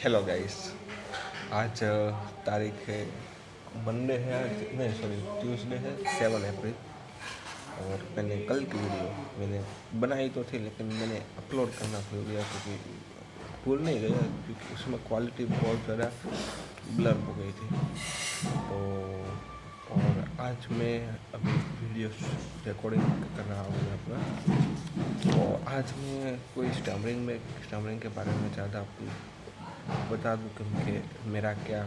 Hello guys. आज तारीख है मंडे है आज, नहीं सॉरी ट्यूसडे है 7 अप्रैल। और मैंने कल की वीडियो मैंने बनाई तो थी, लेकिन मैंने अपलोड करना भूल गया क्योंकि भूल नहीं गया क्योंकि उसमें क्वालिटी बहुत ज़्यादा ब्लर हो गई थी। तो और आज मैं अभी वीडियो रिकॉर्डिंग कर रहा हूँ अपना। और आज मैं कोई स्टैमरिंग के बारे में ज़्यादा बता दूँ कि मेरा क्या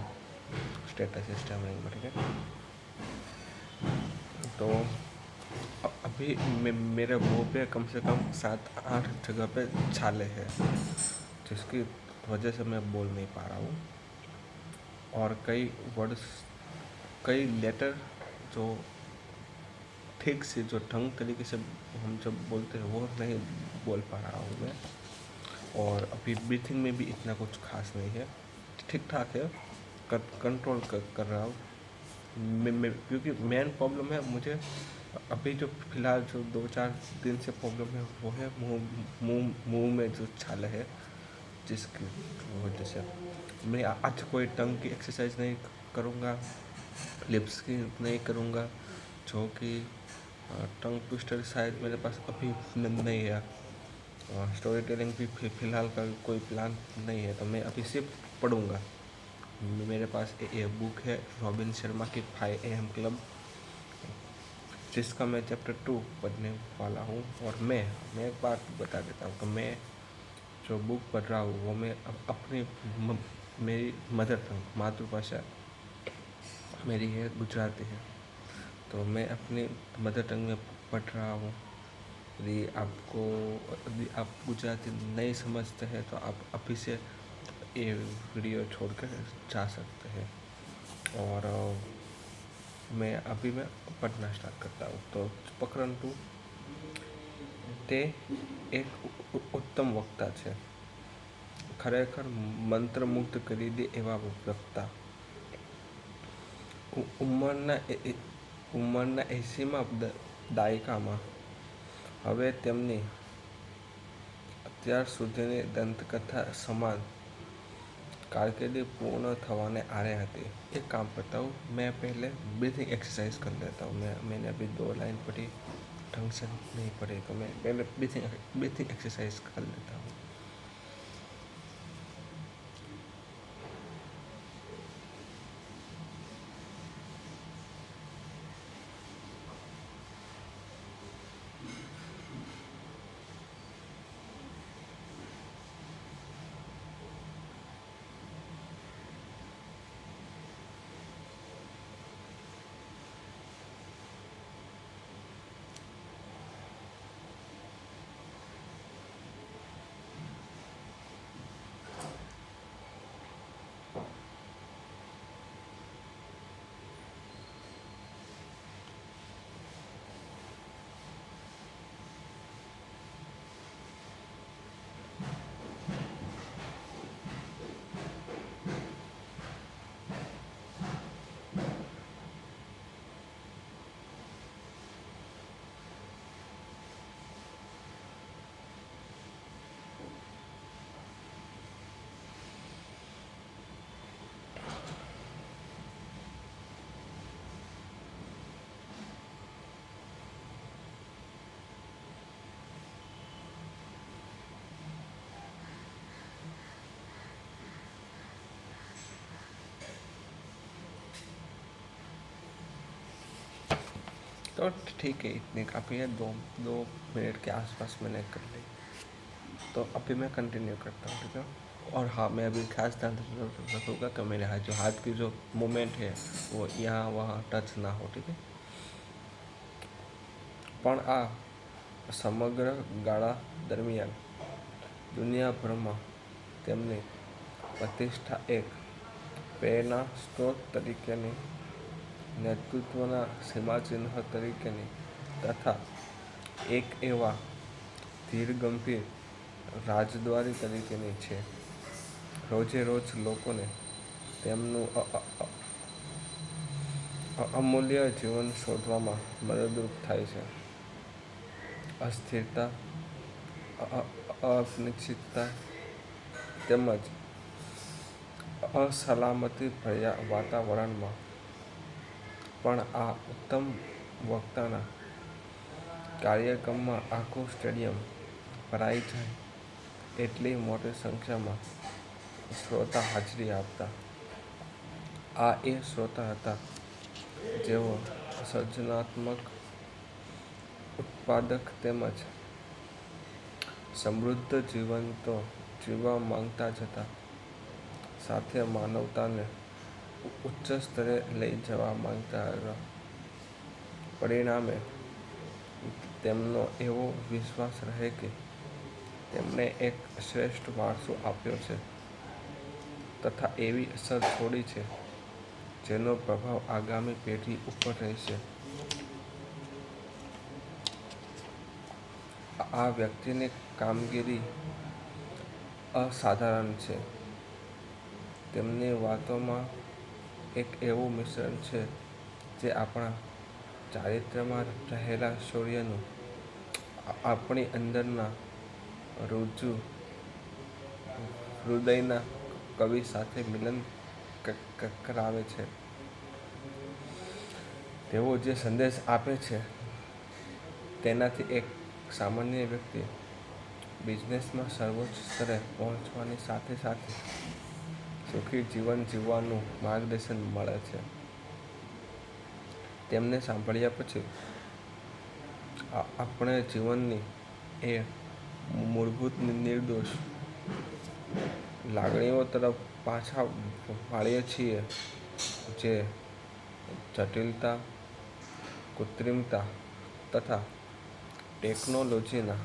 स्टेटस है स्टैमरिंग में, ठीक है। तो अभी मेरे मुँह पे कम से कम 7-8 जगह पे छाले हैं, जिसकी वजह से मैं बोल नहीं पा रहा हूँ। और कई लेटर जो ठीक से जो ढंग तरीके से हम जब बोलते हैं वो नहीं बोल पा रहा हूँ मैं। और अभी ब्रीथिंग में भी इतना कुछ खास नहीं है, ठीक ठाक है, कंट्रोल कर रहा हूँ मैं क्योंकि मेन प्रॉब्लम है मुझे अभी जो फ़िलहाल जो 2-4 दिन से प्रॉब्लम है वो है मुंह में जो छाले है, जिसकी वजह से मैं आज कोई टंग की एक्सरसाइज नहीं करूँगा, लिप्स की नहीं करूँगा, जो कि टंग ट्विस्टर शायद मेरे पास अभी नहीं है। स्टोरी टेलिंग भी फ़िलहाल का कोई प्लान नहीं है, तो मैं अभी सिर्फ पढ़ूँगा। मेरे पास ये बुक है रॉबिन शर्मा की 5 AM क्लब, जिसका मैं चैप्टर 2 पढ़ने वाला हूँ। और मैं एक बात बता देता हूँ कि मैं जो बुक पढ़ रहा हूँ वो मैं अपनी मेरी मदर टंग मातृभाषा मेरी है गुजराती है, तो मैं अपनी मदर टंग में पढ़ रहा हूँ। यदि आप गुजराती नहीं समझते हैं तो आप अभी से ये वीडियो छोड़कर जा सकते हैं। और मैं पढ़ना स्टार्ट करता हूँ। तो પ્રકરણ 2 તે એક ઉત્તમ વક્તા છે, ખરેખર મંત્રમુગ્ધ કરી દે એવા વક્તા। ઉંમરના 80માં દાયકામાં હવે તેમની અત્યાર સુધીની દંતકથા સમાન कारकिर्दी पूर्ण थवाने आरे हती। एक काम करता हूँ, मैं पहले ब्रीथिंग एक्सरसाइज कर लेता हूँ। मैंने अभी 2 लाइन पढ़ी, ढंग से नहीं पढ़ी, तो मैं पहले ब्रीथिंग एक्सरसाइज कर लेता हूँ। तो ठीक है, इतनी काफ़ी है, 2 मिनट के आसपास मैंने कर ली। तो अभी मैं कंटिन्यू करता हूँ, ठीक है। और हाँ, मैं अभी खास ध्यान रखूँगा कि मेरे हाथ की जो मूवमेंट है वो यहाँ वहाँ टच ना हो, ठीक है। પણ આ સમગ્ર ગાળા દરમિયાન દુનિયાભરમાં તેમની પ્રતિષ્ઠા એક પ્રેરણા સ્ત્રોત તરીકેની, નેતૃત્વના સીમાચિહ્ન તરીકેની તથા એક એવા ધીર ગંભીર રાજદ્વારી તરીકેની છે। રોજે રોજ લોકોને તેમનું અમૂલ્ય જીવન શોધવામાં મદદરૂપ થાય છે। અસ્થિરતા, અનિશ્ચિતતા તેમજ અસલામતી ભર્યા વાતાવરણમાં પણ આ ઉત્તમ વક્તાના કાર્યક્રમમાં આખું સ્ટેડિયમ ભરાઈ જાય એટલી મોટી સંખ્યામાં શ્રોતા હાજરી આપતા. આ એ શ્રોતા હતા જેઓ સર્જનાત્મક, ઉત્પાદક તેમજ સમૃદ્ધ જીવન તો જીવવા માંગતા જ હતા, સાથે માનવતાને ઉચ્ચ સ્તરે લઈ જવા માંગતા હતા. પરિણામે તેમનો એવો વિશ્વાસ રહે કે તેમણે એક શ્રેષ્ઠ વારસો આપ્યો છે તથા એવી અસર છોડી છે જેનો પ્રભાવ આગામી પેઢી ઉપર રહેશે. આ વ્યક્તિની કામગીરી અસાધારણ છે. તેમની વાતોમાં એક એવું મિશ્રણ છે જે આપણા ચારિત્ર્યમાં રહેલા શૌર્યનું આપણી અંદરના ઋજુ હૃદયના કવિ સાથે મિલન કરાવે છે. તેઓ જે સંદેશ આપે છે તેનાથી એક સામાન્ય વ્યક્તિ બિઝનેસમાં સર્વોચ્ચ સ્તરે પહોંચવાની સાથે સાથે સુખી જીવન જીવવાનું માર્ગદર્શન મળે છે. તેમને સાંભળ્યા પછી આપણે જીવનની એ મૂળભૂત નિર્દોષ લાગણીઓ તરફ પાછા વાળીએ છીએ જે જટિલતા, કૃત્રિમતા તથા ટેકનોલોજીના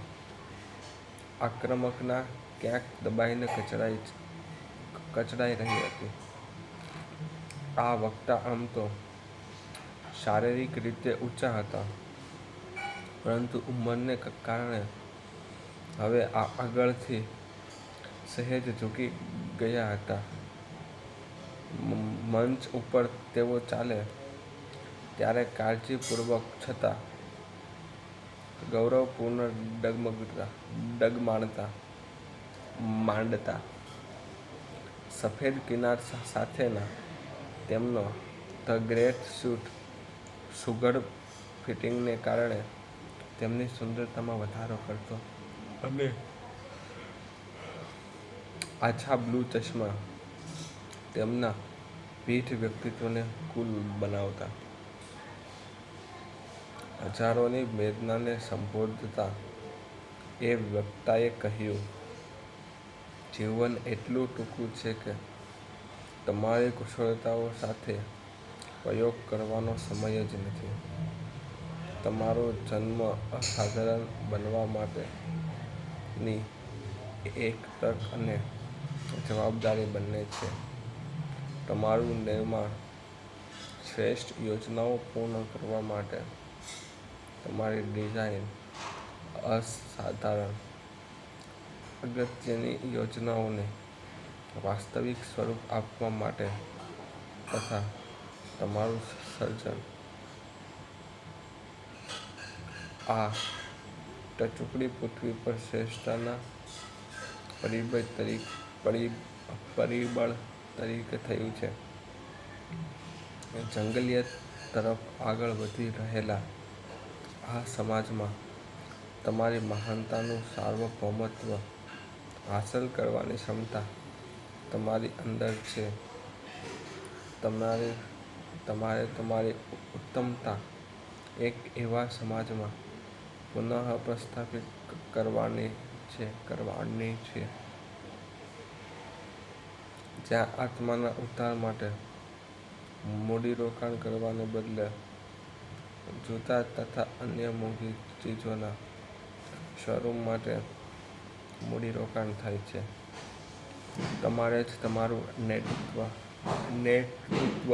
આક્રમણમાં ક્યાંક દબાઈને કચડાઈ રહી હતી. આ વક્તા આમ તો શારીરિક રીતે ઊંચા હતા, પરંતુ ઉંમરને કારણે હવે આગળથી સહેજ ઝૂકી ગયા હતા. મંચ ઉપર તેઓ ચાલે ત્યારે કાળજીપૂર્વક છતાં ગૌરવપૂર્ણ ડગ માંડતા. સફેદ કિનાર સાથેના તેમનો ધ ગ્રેટ સૂટ સુઘડ ફિટિંગને કારણે તેમની સુંદરતામાં વધારો કરતો અને આછા બ્લુ ચશ્મા તેમના પીઠ વ્યક્તિત્વને કુલ બનાવતા. હજારોની વેદનાને સંબોધતા એ વક્તાએ કહ્યું, જીવન એટલું ટૂંકું છે કે તમારી કુશળતાઓ સાથે પ્રયોગ કરવાનો સમય જ નથી. તમારો જન્મ અસાધારણ બનવા માટેની એક તક અને જવાબદારી બંને છે. તમારું નિર્માણ શ્રેષ્ઠ યોજનાઓ પૂર્ણ કરવા માટે તમારી ડિઝાઇન અસાધારણ અગત્યની યોજનાઓને વાસ્તવિક સ્વરૂપ આપવા માટે તથા તમારું સર્જન આ ટચુકડી પૃથ્વી પર શ્રેષ્ઠતાના પરિબળ તરીકે થયું છે. જંગલિયત તરફ આગળ વધી રહેલા આ સમાજમાં તમારી મહાનતાનું સાર્વભૌમત્વ હાંસલ કરવાની ક્ષમતા તમારી અંદર છે. તમારે તમારી ઉત્તમતા એક એવા સમાજમાં પુનઃ પ્રસ્થાપિત કરવાની છે જ્યાં આત્માના ઉદ્ધાર માટે મૂડીરોકાણ કરવાને બદલે જૂતા તથા અન્ય મોંઘી ચીજોના શોરૂમ માટે મૂડીરોકાણ થાય છે. તમારે જ તમારું નેતૃત્વ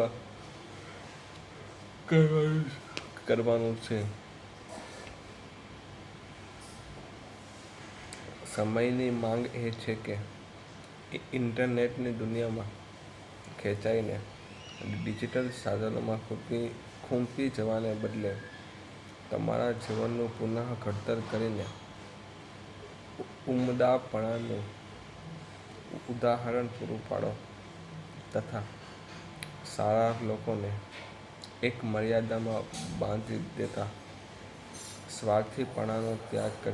કરવાનું છે. સમયની માંગ એ છે કે ઇન્ટરનેટની દુનિયામાં ખેંચાઈને ડિજિટલ સાધનોમાં ખૂંપી જવાને બદલે તમારા જીવનનું પુનઃ ઘડતર કરીને ઉમદાપણાનું ઉદાહરણ પૂરું પાડો. તથા સારા લોકોને એક મર્યાદામાં બાંધી દેતા સ્વાર્થીપણાનો ત્યાગ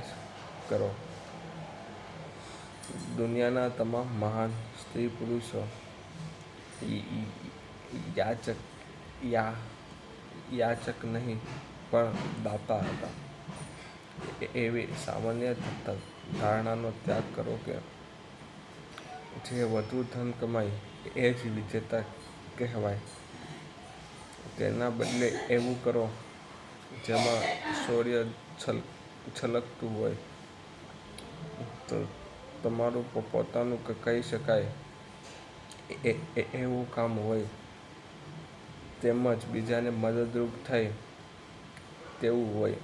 કરો. દુનિયાના તમામ મહાન સ્ત્રી પુરુષો યાચક નહીં પણ દાતા હતા. એવી સામાન્ય ધારણાનો ત્યાગ કરો કે જે વધુ ધન કમાય એ જ વિજેતા કહેવાય. તેના બદલે એવું કરો જેમાં શૌર્ય છલકતું હોય. તમારું પોતાનું કહી શકાય એવું કામ હોય, તેમજ બીજાને મદદરૂપ થાય તેવું હોય,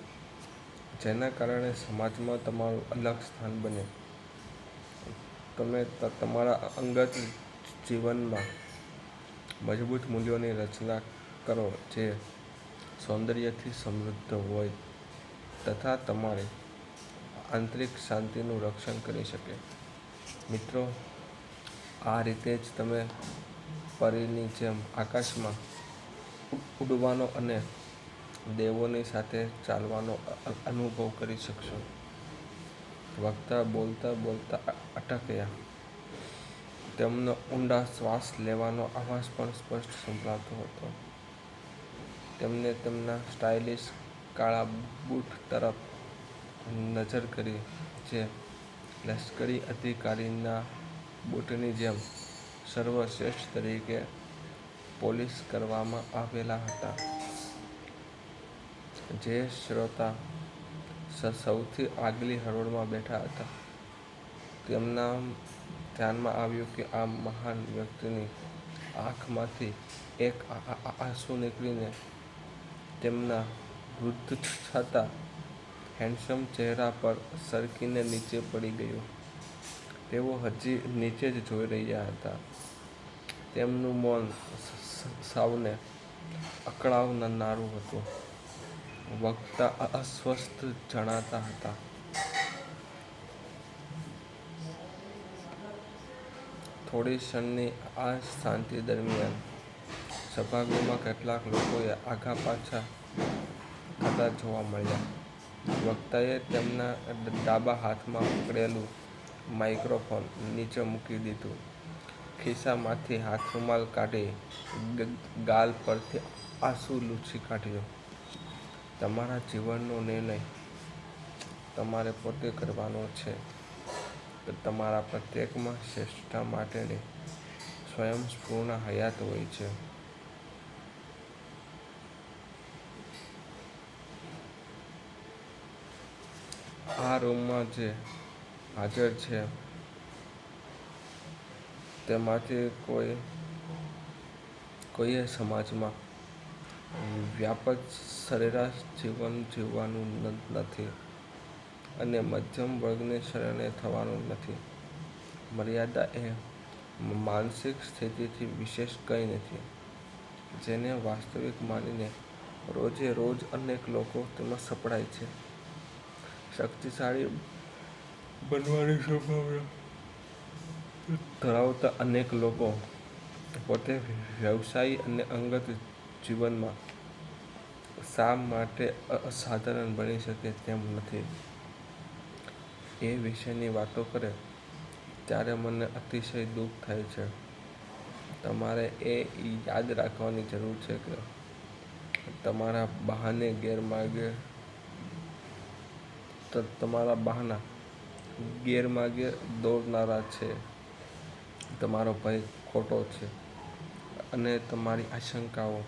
જેના કારણે સમાજમાં તમારું અલગ સ્થાન બને. તમે તમારા અંગત જીવનમાં મજબૂત મૂલ્યોની રચના કરો જે સૌંદર્યથી સમૃદ્ધ હોય તથા તમારી આંતરિક શાંતિનું રક્ષણ કરી શકે. મિત્રો, આ રીતે જ તમે પરીની જેમ આકાશમાં ઉડવાનો અને દેવોની સાથે ચાલવાનો અનુભવ કરી શકશો. વક્તા બોલતા અટક્યા. તેમનો ઊંડા શ્વાસ લેવાનો અવાજ પણ સ્પષ્ટ સંભળાતો હતો. તેમણે તેમના સ્ટાઇલિશ કાળા બૂટ તરફ નજર કરી જે લશ્કરી અધિકારીના બૂટની જેમ સર્વશ્રેષ્ઠ તરીકે પોલિશ કરવામાં આવેલા હતા. જે શ્રોતા સૌથી આગલી હરોળમાં બેઠા હતા તેમના ધ્યાનમાં આવ્યું કે આ મહાન વ્યક્તિની આંખમાંથી એક આંસુ નીકળીને તેમના વૃદ્ધ છતાં હેન્ડસમ ચહેરા પર સરકીને નીચે પડી ગયું. તેઓ હજી નીચે જ જોઈ રહ્યા હતા. તેમનું મૌન સૌને અકળાવનારું હતું. વક્તા અસ્વસ્થ જણાતા હતા. થોડી ક્ષણની આ શાંતિ દરમિયાન સભાગૃહમાં કેટલાક લોકોએ આઘા પાછા થતા જોવા મળ્યા. વક્તાએ તેમના ડાબા હાથમાં પકડેલું માઇક્રોફોન નીચે મૂકી દીધું. ખિસ્સામાંથી હાથરૂમાલ કાઢી ગાલ પરથી આંસુ લૂછી કાઢ્યું. તમારા જીવનનો નિર્ણય તમારે પોતે કરવાનો છે. તમારા પ્રત્યેકમાં શ્રેષ્ઠતા માટેની સ્વયંસ્ફૂર્ણ હયાત હોય છે. આ રૂમમાં જે હાજર છે તેમાંથી કોઈએ સમાજમાં વ્યાપક સરેરાશ જીવન જીવવાનું નથી અને મધ્યમ વર્ગને શરણે થવાનું નથી. મર્યાદા એ માનસિક સ્થિતિથી વિશેષ કંઈ નથી જેને વાસ્તવિક માનીને રોજે રોજ અનેક લોકો તેમાં સપડાય છે. શક્તિશાળી બનવાની સંભાવના ધરાવતા અનેક લોકો પોતે વ્યવસાયી અને અંગત જીવનમાં શા માટે અસાધારણ બની શકે તેમ નથી. એ વિશેની વાતો કરે ત્યારે મને અતિશય દુઃખ થાય છે. તમારે એ યાદ રાખવાની જરૂર છે કે તમારા બહાના ગેરમાર્ગે દોરનારા છે. તમારો ભય ખોટો છે અને તમારી આશંકાઓ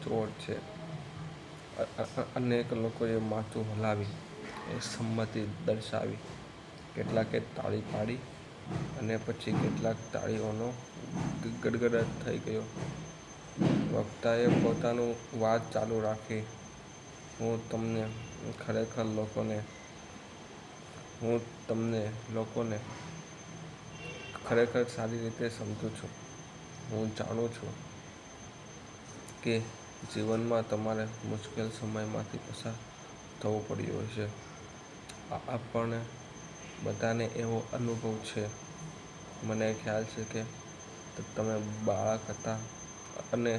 ચોર છે. અનેક લોકોએ માથું હલાવી સંમતિ દર્શાવી. કેટલાકે તાળી પાડી અને પછી કેટલાક તાળીઓનો ગડગડાટ થઈ ગયો. વક્તાએ પોતાની વાત ચાલુ રાખી. હું તમને લોકોને ખરેખર સારી રીતે સમજું છું. હું જાણું છું કે જીવનમાં તમારે મુશ્કેલ સમયમાંથી પસાર થવું પડ્યું હશે. આપણે બધાને એવો અનુભવ છે. મને ખ્યાલ છે કે તમે બાળક હતા અને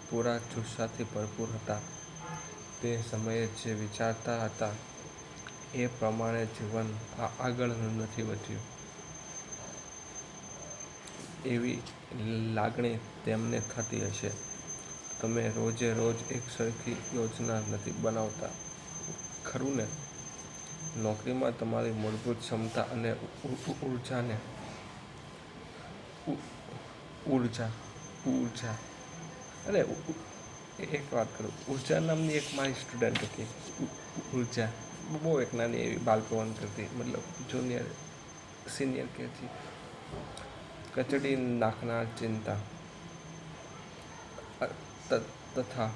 પૂરા જુસ્સાથી ભરપૂર હતા. તે સમયે જે વિચારતા હતા એ પ્રમાણે જીવન આગળ નથી વધ્યું. એવી લાગણી તેમને થતી હશે. તમે રોજે રોજ એક સરખી યોજના નથી બનાવતા, ખરું ને? નોકરીમાં તમારી મૂળભૂત ક્ષમતા અને ઉર્જા અરે એક વાત કરું, ઉર્જા નામની એક મારી સ્ટુડન્ટ હતી. ઉર્જા બહુ એક નાની એવી બાલપવન કરતી, મતલબ સિનિયર કેજી. કચડી નાખનાર ચિંતા તથા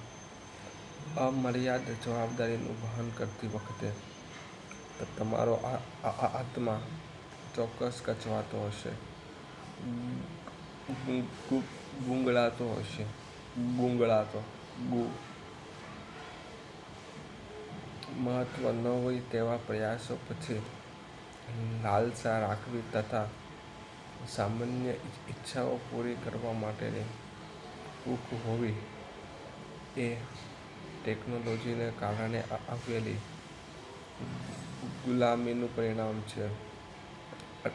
અમર્યાદ જવાબદારીનું વહન કરતી વખતે તમારો આત્મા ચોક્કસ કચવાતો હશે, ગુંગળાતો હશે. મહત્વ ન હોય તેવા પ્રયાસો પછી લાલસા રાખવી તથા સામાન્ય ઈચ્છાઓ પૂરી કરવા માટેની ભૂખ હોવી એ ટેકનોલોજીને કારણે આવેલી ગુલામીનું પરિણામ છે.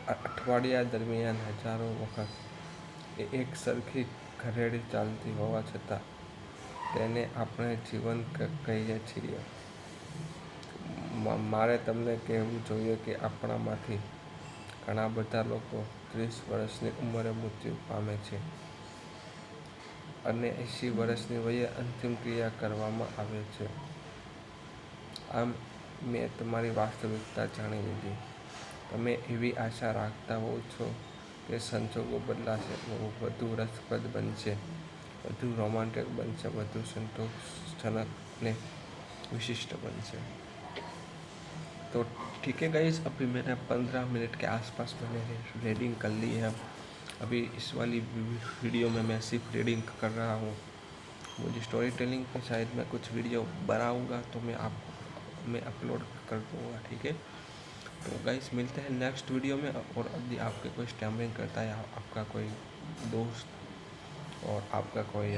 અઠવાડિયા દરમિયાન હજારો વખત એક સરખી ઘડિયાળ ચાલતી હોવા છતાં તેને આપણે જીવન કહીએ છીએ. મારે તમને કહેવું જોઈએ કે આપણામાંથી ઘણા બધા લોકો 30 વર્ષની ઉંમરે મૃત્યુ પામે છે અને 80 વર્ષની વયે અંતિમ ક્રિયા કરવામાં આવે છે. આમ મેં તમારી વાસ્તવિકતા જાણી લીધી. તમે એવી આશા રાખતા હોવ છો કે સંજોગો બદલાશે, વધુ રસપ્રદ બનશે, વધુ રોમાંટિક બનશે, વધુ संतोषजनक અને विशिष्ट बनसे. तो ठीक है गाइस, अभी मैंने 15 मिनट के आसपास मैंने रीडिंग कर ली है. अभी इस वाली वीडियो में मैं सिर्फ रीडिंग कर रहा हूँ. मुझे स्टोरी टेलिंग पे शायद मैं कुछ वीडियो बनाऊँगा तो मैं अपलोड कर दूँगा. ठीक है, तो गाइस मिलते हैं नेक्स्ट वीडियो में. और यदि आपके कोई स्टैम्पिंग करता है, आपका कोई दोस्त और आपका कोई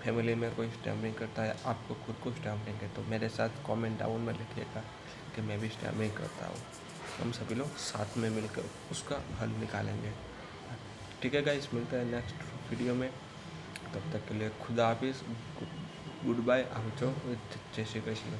फैमिली में कोई स्टैम्पिंग करता है, आपको खुद को स्टैम्पिंग है, तो मेरे साथ कमेंट डाउन में लिखिएगा कि मैं भी स्टैम्पिंग करता हूँ. हम सभी लोग साथ में मिलकर उसका हल निकालेंगे. ठीक है गाइस, मिलते हैं नेक्स्ट वीडियो में. तब तक के लिए खुदा हाफिज़, गुड बाय, आवજો, जय श्री कृष्ण.